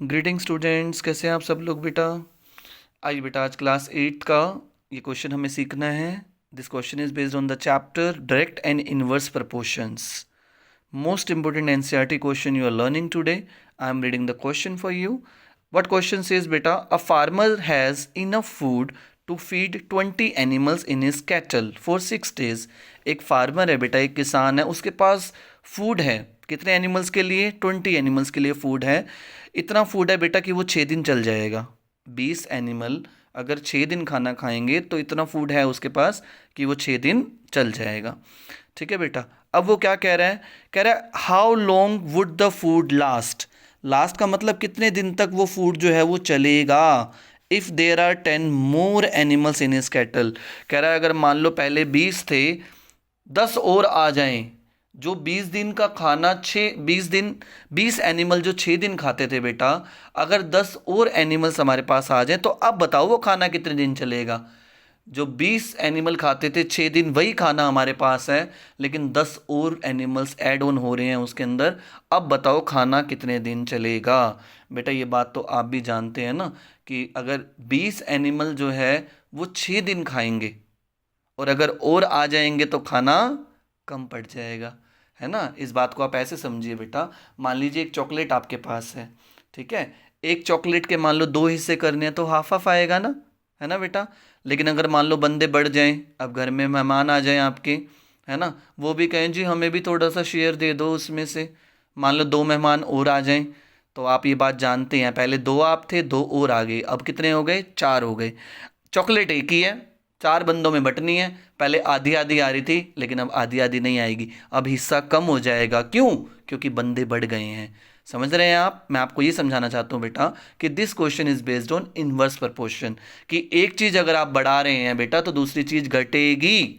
Greeting students, कैसे हैं आप सब लोग बेटा। आइए बेटा, आज क्लास 8 का ये क्वेश्चन हमें सीखना है। This question is based on the chapter direct and inverse proportions. Most important NCERT question you are learning today. I am reading the question for you. What question says बेटा, a farmer has enough food to feed 20 animals in his cattle for 6 days। एक farmer है बेटा, एक किसान है, उसके पास food है। कितने एनिमल्स के लिए? 20 एनिमल्स के लिए फूड है। इतना फूड है बेटा कि वो 6 दिन चल जाएगा। 20 एनिमल अगर 6 दिन खाना खाएंगे तो इतना फूड है उसके पास कि वो 6 दिन चल जाएगा। ठीक है बेटा। अब वो क्या कह रहा है? कह रहा है how long would the food last. Last का मतलब कितने दिन तक वो फूड जो है वो चलेगा। If there are 10 more animals in his cattle. कह रहा है अगर मान लो पहले 20 थे, 10 और आ जाएं। जो 20 दिन का खाना 20 एनिमल जो 6 दिन खाते थे बेटा, अगर 10 और एनिमल्स हमारे पास आ जाएं तो अब बताओ वो खाना कितने दिन चलेगा। जो 20 एनिमल खाते थे 6 दिन, वही खाना हमारे पास है, लेकिन 10 और एनिमल्स ऐड ऑन हो रहे हैं उसके अंदर। अब बताओ खाना कितने दिन चलेगा। बेटा ये बात तो आप भी जानते हैं ना कि अगर 20 एनिमल जो है वो 6 दिन खाएंगे और अगर और आ जाएंगे तो खाना कम पड़ जाएगा, है ना। इस बात को आप ऐसे समझिए बेटा। मान लीजिए एक चॉकलेट आपके पास है, ठीक है। एक चॉकलेट के मान लो 2 हिस्से करने हैं तो हाफ हाफ आएगा ना, है ना बेटा। लेकिन अगर मान लो बंदे बढ़ जाएं, अब घर में मेहमान आ जाएं आपके, है ना, वो भी कहें जी हमें भी थोड़ा सा शेयर दे दो उसमें से। मान लो 2 मेहमान और आ जाएं, तो आप ये बात जानते हैं, पहले 2 आप थे, 2 और आ गए, अब कितने हो गए? 4 हो गए। चॉकलेट एक ही है, 4 बंदों में बंटनी है। पहले आधी आधी आ रही थी, लेकिन अब आधी आधी नहीं आएगी, अब हिस्सा कम हो जाएगा। क्यों? क्योंकि बंदे बढ़ गए हैं। समझ रहे हैं आप? मैं आपको ये समझाना चाहता हूँ बेटा कि this question is based on inverse proportion, कि एक चीज अगर आप बढ़ा रहे हैं बेटा तो दूसरी चीज घटेगी।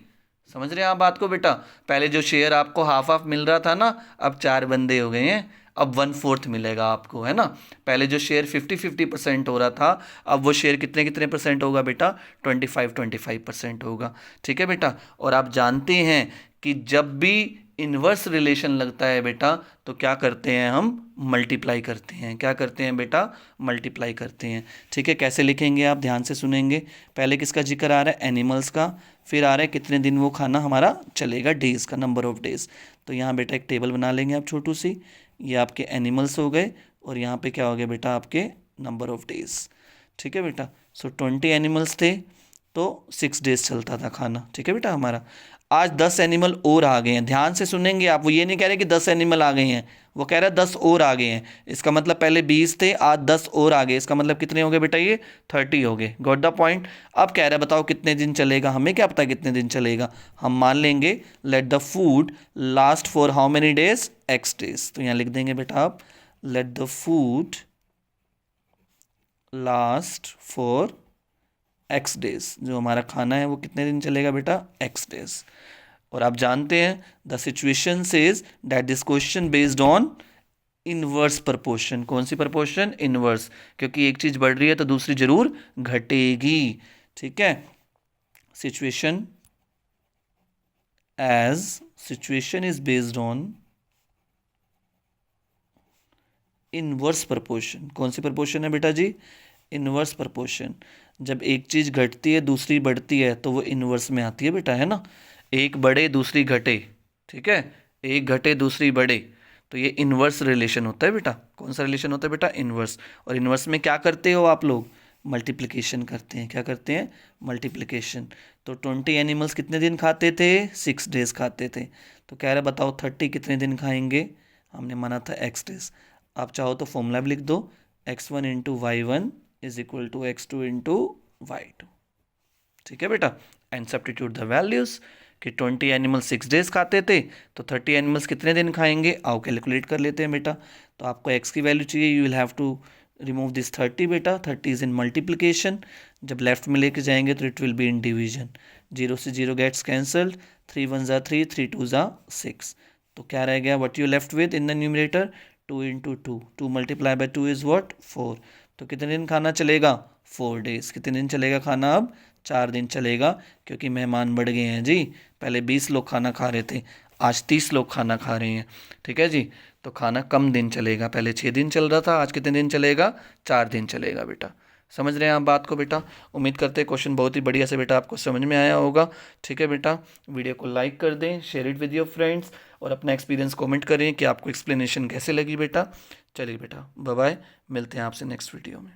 समझ रहे हैं आप बात को बेटा? पहले जो शेयर आपको हाफ हाफ मिल रहा था ना, अब 4 बंदे हो गए हैं, अब 1/4 मिलेगा आपको, है ना। पहले जो शेयर 50-50% हो रहा था, अब वो शेयर कितने कितने परसेंट होगा बेटा? 25-25% होगा। ठीक है बेटा। और आप जानते हैं कि जब भी इन्वर्स रिलेशन लगता है बेटा तो क्या करते हैं हम? मल्टीप्लाई करते हैं। क्या करते हैं बेटा? मल्टीप्लाई करते हैं। ठीक है, कैसे लिखेंगे आप ध्यान से सुनेंगे। पहले किसका जिक्र आ रहा है? एनिमल्स का। फिर आ रहा है कितने दिन वो खाना हमारा चलेगा, डेज का, नंबर ऑफ डेज। तो यहाँ बेटा एक टेबल बना लेंगे आप छोटू सी। ये आपके एनिमल्स हो गए और यहाँ पे क्या हो गया बेटा? आपके नंबर ऑफ डेज। ठीक है बेटा। सो 20 एनिमल्स थे तो 6 days चलता था खाना। ठीक है बेटा हमारा। आज 10 एनिमल और आ गए हैं। ध्यान से सुनेंगे आप। वो ये नहीं कह रहे कि 10 एनिमल आ गए हैं, वो कह रहा है 10 और आ गए हैं। इसका मतलब पहले 20 थे, आज 10 और आ गए। इसका मतलब कितने हो गए बेटा? ये 30 हो गए। Got the point. अब कह रहा है बताओ कितने दिन चलेगा। हमें क्या पता कितने दिन चलेगा। हम मान लेंगे let the food last for how many days? X days. तो यहाँ लिख देंगे बेटा आप, let the food last for x days. जो हमारा खाना है वो कितने दिन चलेगा बेटा? X days. और आप जानते हैं the situation says that this question based on inverse proportion. कौन सी प्रपोर्शन? इनवर्स। क्योंकि एक चीज बढ़ रही है तो दूसरी जरूर घटेगी। ठीक है। Situation situation is based on inverse proportion. कौन सी प्रपोर्शन है बेटा जी? Inverse proportion. जब एक चीज घटती है दूसरी बढ़ती है तो वो इनवर्स में आती है बेटा, है ना। एक बढ़े दूसरी घटे, ठीक है, एक घटे दूसरी बढ़े, तो ये इनवर्स रिलेशन होता है बेटा। कौन सा रिलेशन होता है बेटा? इनवर्स। और इनवर्स में क्या करते हो आप लोग? मल्टीप्लिकेशन करते हैं। क्या करते हैं? मल्टीप्लिकेशन। तो 20 एनिमल्स कितने दिन खाते थे? 6 days खाते थे। तो कह रहे बताओ 30 कितने दिन खाएंगे? हमने माना था एक्स डेज। आप चाहो तो फॉर्मूला भी लिख दो, x1 into y1 is equal to x2 into y2। ठीक है बेटा। एंड सब्स्टिट्यूट द वैल्यूज कि 20 एनिमल 6 days खाते थे तो 30 एनिमल्स कितने दिन खाएंगे? आओ कैलकुलेट कर लेते हैं बेटा। तो आपको x की वैल्यू चाहिए, you will have to remove this 30 बेटा। 30 इज इन मल्टीप्लिकेशन। जब लेफ्ट में लेके जाएंगे तो it will be in division. 0 से 0 गेट्स कैंसल्ड, 3 1 ज़ा 3, 3 2 ज़ा 6। तो क्या रह गया? What you left with in the numerator? 2 into 2। 2 multiply by 2 is what? 4। तो कितने दिन खाना चलेगा? 4 days। कितने दिन चलेगा खाना? अब 4 दिन चलेगा, क्योंकि मेहमान बढ़ गए हैं जी। पहले 20 लोग खाना खा रहे थे, आज 30 लोग खाना खा रहे हैं। ठीक है जी। तो खाना कम दिन चलेगा, पहले 6 दिन चल रहा था, आज कितने दिन चलेगा, 4 दिन चलेगा बेटा। समझ रहे हैं आप बात को बेटा। उम्मीद करते हैं क्वेश्चन बहुत ही बढ़िया से बेटा आपको समझ में आया होगा। ठीक है बेटा, वीडियो को लाइक कर दें, share it with your friends, और अपना एक्सपीरियंस कमेंट करें कि आपको एक्सप्लेनेशन कैसे लगी बेटा। चलिए बेटा, बाय बाय, मिलते हैं आपसे नेक्स्ट वीडियो में।